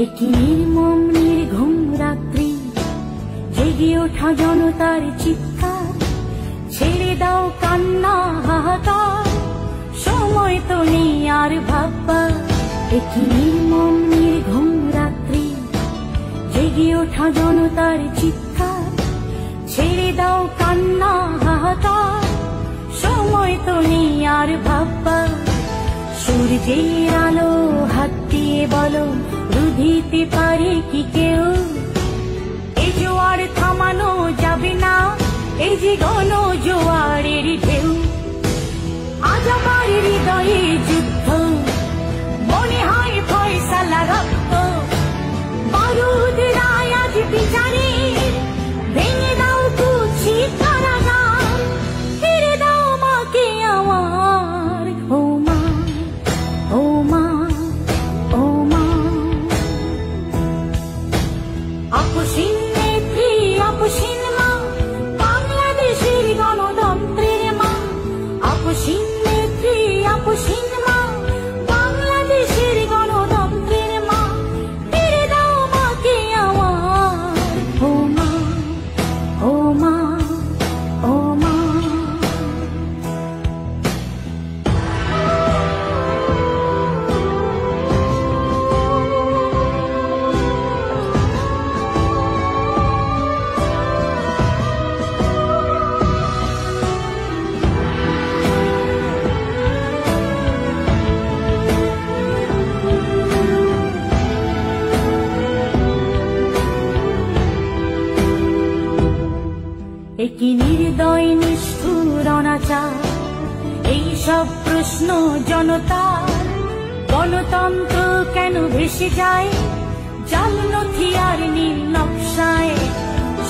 একটি নির্মম নির্ঘুম রাত্রি, জেগে ওঠা জনতার চিৎকার, ছেড়ে দাও কান্না হাহাকার, সময় তো নেই আর ভাববার। একটি নির্মম নির্ঘুম রাত্রি, জেগে ওঠা জনতার চিৎকার, ছেড়ে দাও কান্না হাহাকার, সময় তো নেই আর ভাববার। সূর্যের আলো হাত দিয়ে বলো, রুধিতে পারে কি কেউ? এই জোয়ার থামানো যাবে না, এই যে গণ জোয়ারের ঢেউ। আজ আমার হৃদয়ে যুদ্ধ, মনে হয় ফয়সালা রক্ত, বারুদ রায় আজ বিচারে, ভেঙে দাও কুচি কারাগার, ফিরে দাও মাকে আমার। ও মা, ও মা, ও মা। আপসীন নেত্রী, আপসীন মা, বাংলাদেশের গণতন্ত্রের মা। আপসীন নেত্রী, আপসীন মা, বাংলাদেশের গণতন্ত্রের মা, ফিরে দাও মাকে আমার। ও মা, ও মা, ও মা। একটি নির্দয় নিষ্ঠুর অনাচার, এইসব প্রশ্ন জনতার। গণতন্ত্র কেন ভেসে যায় জাল নথি আর নীল নকশায়?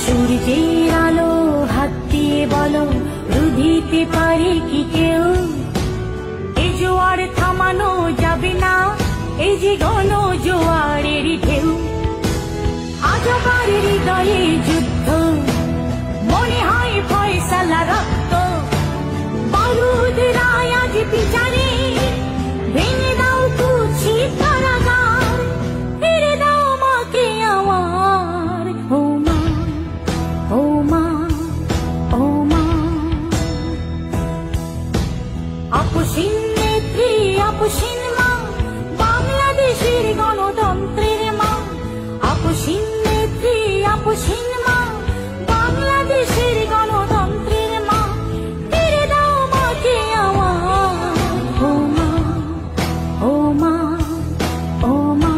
সূর্যের আলো হাত দিয়ে বলো, রুধিতে পারে কি কেউ? এই জোয়ার থামানো যাবে না, এই যে গণ জোয়ারের ঢেউ। আজ আমার হৃদয়ে যুদ্ধ, মনে হয় ফয়সালা রক্ত, বারুদ রায় আজ বিচারে, ভেঙে দাও কুচি কারাগার, ফিরে দাও মাকে আমার। ও মা, ও মা, ও মা। আপসীন নেত্রী, আপসীন মা, বাংলাদেশের গণতন্ত্রের মা। আপসীন নেত্রী, আপসীন মা, বাংলাদেশের গণতন্ত্রের মা, ফিরে দাও মাকে আমার। ও মা, ও মা, ও মা।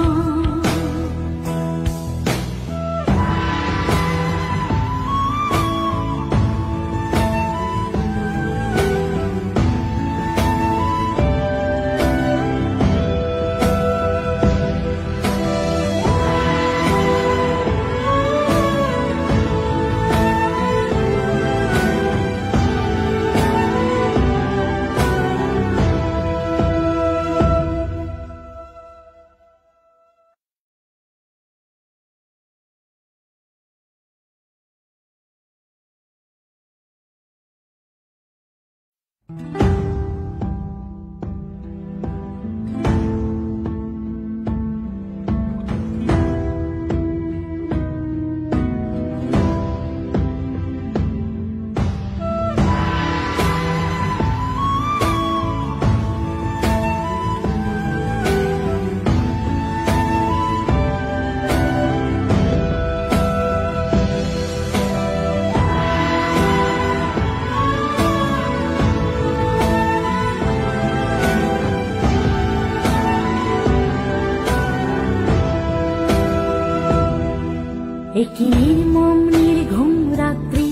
একটি নির্মম নির্ঘুম রাত্রি,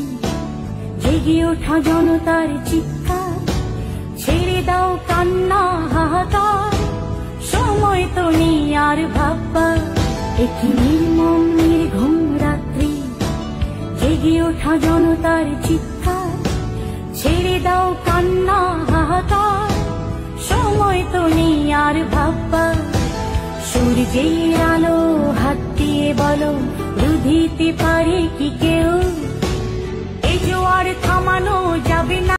জেগে ওঠা জনতার চিৎকার, ছেড়ে দাও কান্না হাহাকার, সময় তো নেই আর ভাববার, একটি নির্মম নির্ঘুম রাত্রি। জেগে ওঠা জনতার চিৎকার, ছেড়ে দাও কান্না হাহাকার, সময় তো নেই আর ভাববার। সূর্যের আলো হাত দিয়ে বলো, রুধিতে পারে কি কেউ? এ জোয়ার থামানো যাবে না।